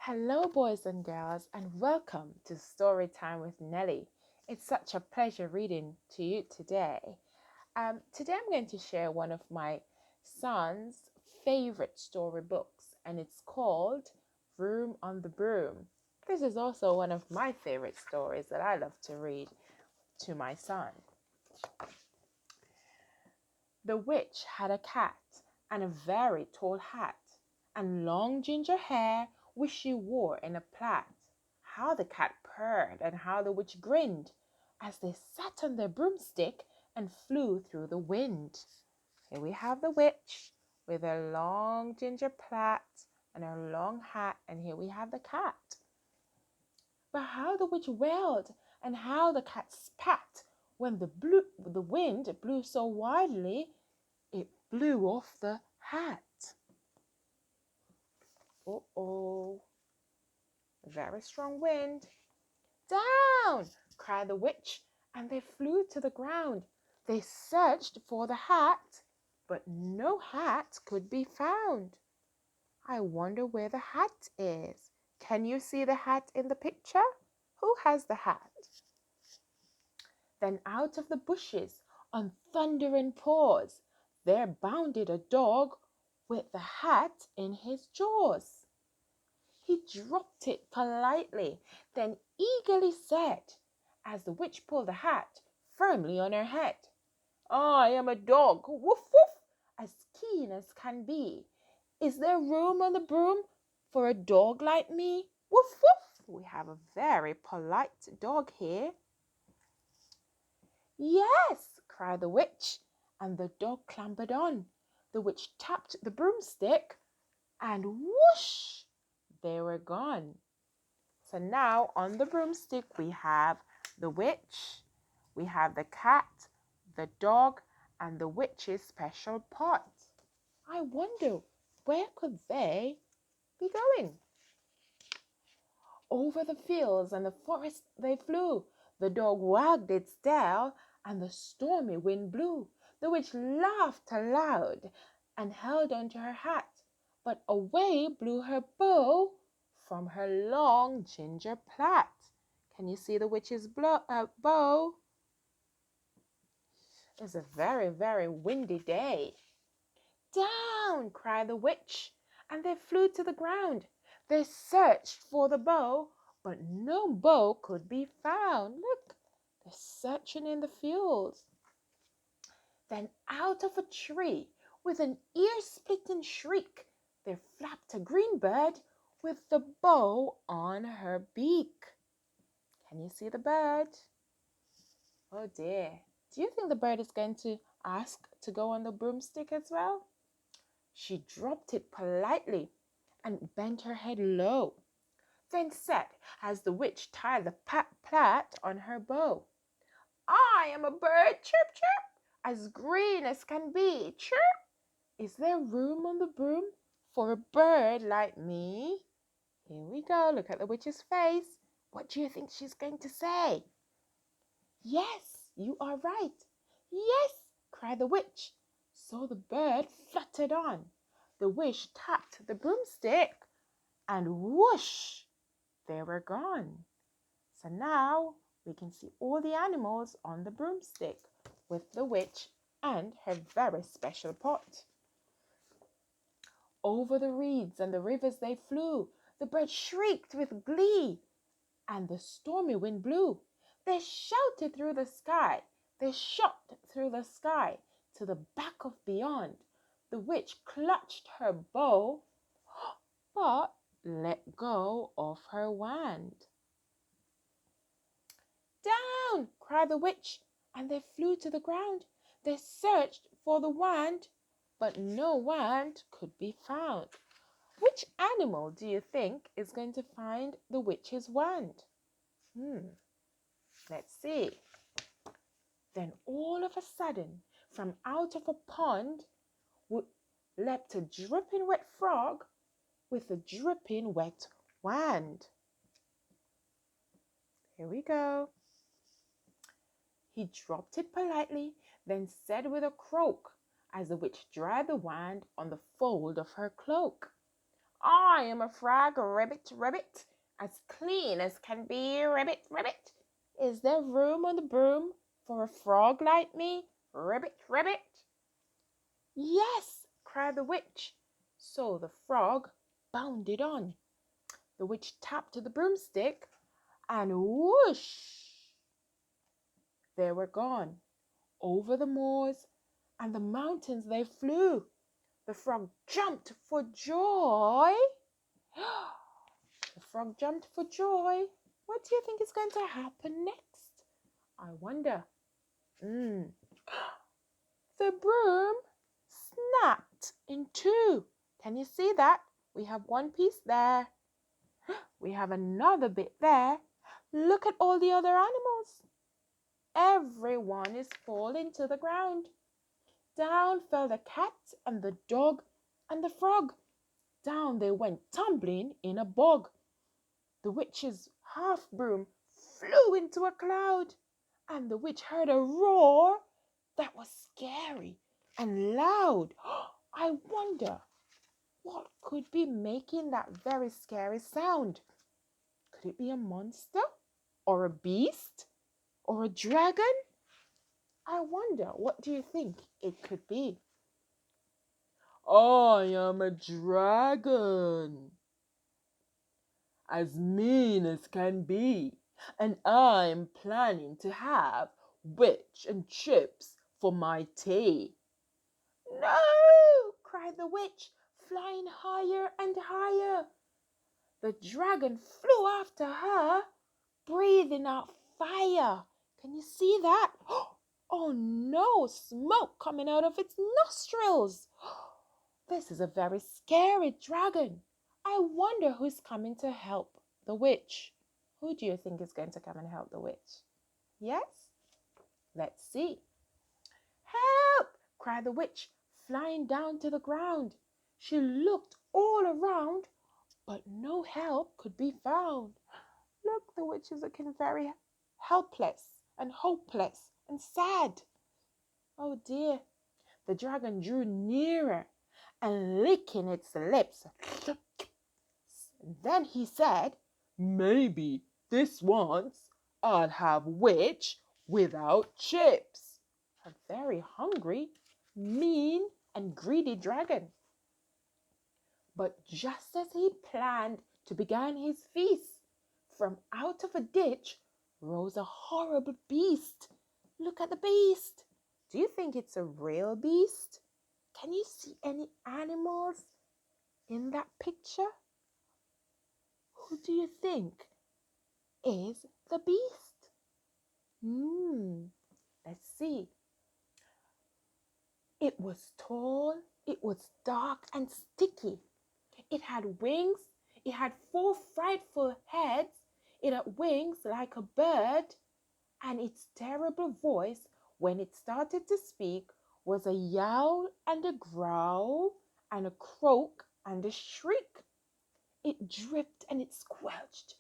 Hello, boys and girls, and welcome to Storytime with Nelly. It's such a pleasure reading to you today. Today, I'm going to share one of my son's favorite storybooks, and it's called Room on the Broom. This is also one of my favorite stories that I love to read to my son. The witch had a cat and a very tall hat and long ginger hair which she wore in a plait. How the cat purred and how the witch grinned as they sat on their broomstick and flew through the wind. Here we have the witch with her long ginger plait and her long hat, and here we have the cat. But how the witch wailed and how the cat spat when the wind blew so wildly it blew off the hat. Uh-oh, very strong wind. Down, cried the witch, and they flew to the ground. They searched for the hat, but no hat could be found. I wonder where the hat is. Can you see the hat in the picture? Who has the hat? Then out of the bushes, on thundering paws, there bounded a dog with the hat in his jaws. He dropped it politely, then eagerly said, as the witch pulled the hat firmly on her head, I am a dog, woof woof, as keen as can be. Is there room on the broom for a dog like me? Woof woof, we have a very polite dog here. Yes, cried the witch, and the dog clambered on. The witch tapped the broomstick, and whoosh, they were gone. So now on the broomstick we have the witch, we have the cat, the dog, and the witch's special pot. I wonder, where could they be going? Over the fields and the forest they flew. The dog wagged its tail, and the stormy wind blew. The witch laughed aloud and held on to her hat, but away blew her bow from her long ginger plait. Can you see the witch's bow? It's a very, very windy day. Down, cried the witch, and they flew to the ground. They searched for the bow, but no bow could be found. Look, they're searching in the fields. Then out of a tree, with an ear-splitting shriek, there flapped a green bird with the bow on her beak. Can you see the bird? Oh dear. Do you think the bird is going to ask to go on the broomstick as well? She dropped it politely and bent her head low, then said, as the witch tied the plait on her bow, I am a bird, chirp, chirp, as green as can be, chirp. Is there room on the broom for a bird like me? Here we go. Look at the witch's face. What do you think she's going to say? Yes, you are right. Yes, cried the witch. So the bird fluttered on. The witch tapped the broomstick, and whoosh, they were gone. So now we can see all the animals on the broomstick with the witch and her very special pot. Over the reeds and the rivers they flew. The birds shrieked with glee, and the stormy wind blew. They shouted through the sky. They shot through the sky to the back of beyond. The witch clutched her bow, but let go of her wand. Down, cried the witch, and they flew to the ground. They searched for the wand, but no wand could be found. Which animal do you think is going to find the witch's wand? Let's see. Then all of a sudden, from out of a pond, leapt a dripping wet frog with a dripping wet wand. Here we go. He dropped it politely, then said with a croak, as the witch dried the wand on the fold of her cloak, I am a frog, ribbit, ribbit, as clean as can be, ribbit, ribbit. Is there room on the broom for a frog like me, ribbit, ribbit? Yes, cried the witch. So the frog bounded on. The witch tapped the broomstick, and whoosh! They were gone. Over the moors and the mountains they flew. The frog jumped for joy. The frog jumped for joy. What do you think is going to happen next? I wonder. The broom snapped in two. Can you see that? We have one piece there. We have another bit there. Look at all the other animals. Everyone is falling to the ground. Down fell the cat and the dog and the frog. Down they went tumbling in a bog. The witch's half broom flew into a cloud, and the witch heard a roar that was scary and loud. I wonder what could be making that very scary sound. Could it be a monster or a beast or a dragon? I wonder, what do you think it could be? I am a dragon, as mean as can be, and I'm planning to have witch and chips for my tea. No! Cried the witch, flying higher and higher. The dragon flew after her, breathing out fire. Can you see that? Oh no, smoke coming out of its nostrils. This is a very scary dragon. I wonder who's coming to help the witch. Who do you think is going to come and help the witch? Yes? Let's see. Help! Cried the witch, flying down to the ground. She looked all around, but no help could be found. Look, the witch is looking very helpless and hopeless and sad. Oh dear. The dragon drew nearer and licking its lips. Then he said, maybe this once I'll have witch without chips. A very hungry, mean, and greedy dragon. But just as he planned to begin his feast, from out of a ditch rose a horrible beast. Look at the beast. Do you think it's a real beast? Can you see any animals in that picture? Who do you think is the beast? Let's see. It was tall, it was dark and sticky. It had wings, it had 4 frightful heads, it had wings like a bird, and its terrible voice, when it started to speak, was a yowl and a growl and a croak and a shriek. It dripped and it squelched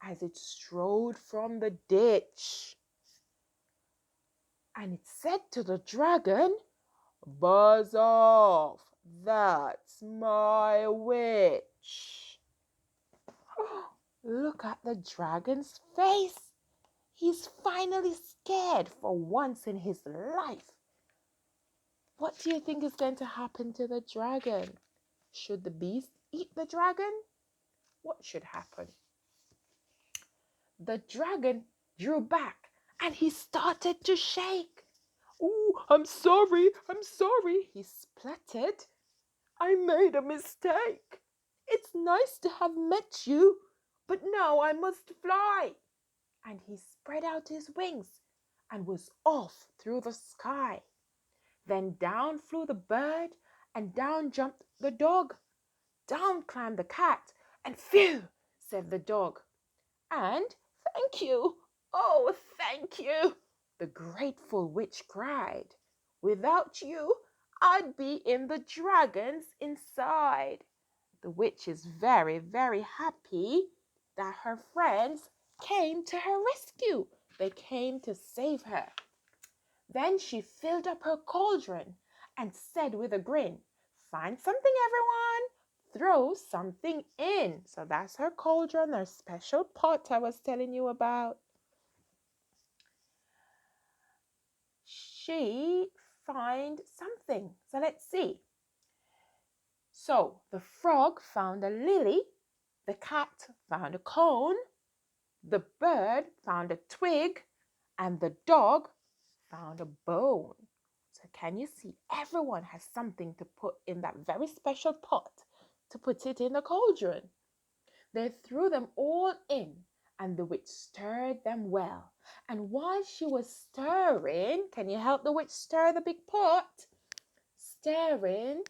as it strode from the ditch. And it said to the dragon, buzz off, that's my witch. Look at the dragon's face. He's finally scared for once in his life. What do you think is going to happen to the dragon? Should the beast eat the dragon? What should happen? The dragon drew back and he started to shake. Oh, I'm sorry, he spluttered. I made a mistake. It's nice to have met you, but now I must fly. And he spread out his wings and was off through the sky. Then down flew the bird and down jumped the dog. Down climbed the cat and phew, said the dog. And thank you, oh thank you, the grateful witch cried. Without you, I'd be in the dragon's inside. The witch is very, very happy that her friends came to her rescue. They came to save her. Then she filled up her cauldron and said with a grin, find something, everyone, throw something in. So that's her cauldron, her special pot I was telling you about. She find something. So let's see. So the frog found a lily, the cat found a cone, the bird found a twig, and the dog found a bone. So can you see everyone has something to put in that very special pot to put it in the cauldron? They threw them all in, and the witch stirred them well. And while she was stirring, can you help the witch stir the big pot? Stirring,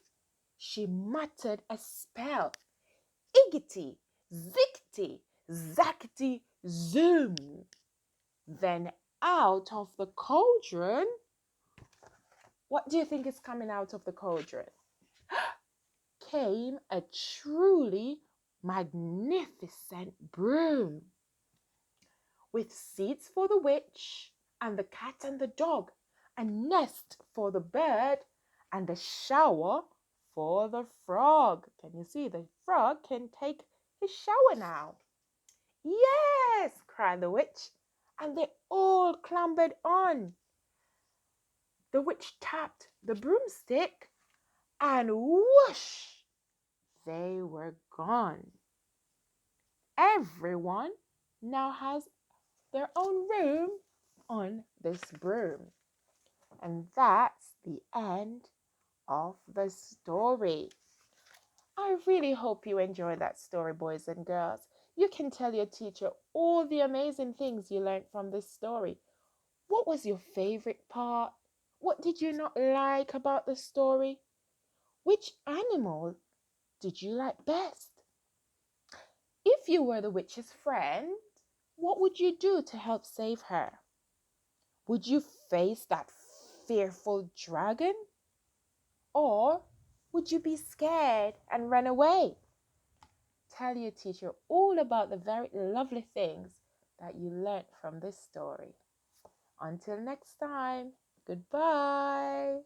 she muttered a spell. Iggity, zickety, zackety, zoom. Then out of the cauldron, what do you think is coming out of the cauldron? Came a truly magnificent broom with seats for the witch and the cat and the dog, a nest for the bird, and a shower for the frog. Can you see the frog can take his shower now? Yes, cried the witch, and they all clambered on. The witch tapped the broomstick, and whoosh, they were gone. Everyone now has their own room on this broom. And that's the end of the story. I really hope you enjoyed that story, boys and girls. You can tell your teacher all the amazing things you learned from this story. What was your favorite part? What did you not like about the story? Which animal did you like best? If you were the witch's friend, what would you do to help save her? Would you face that fearful dragon? Or would you be scared and run away? Tell your teacher all about the very lovely things that you learned from this story. Until next time, goodbye.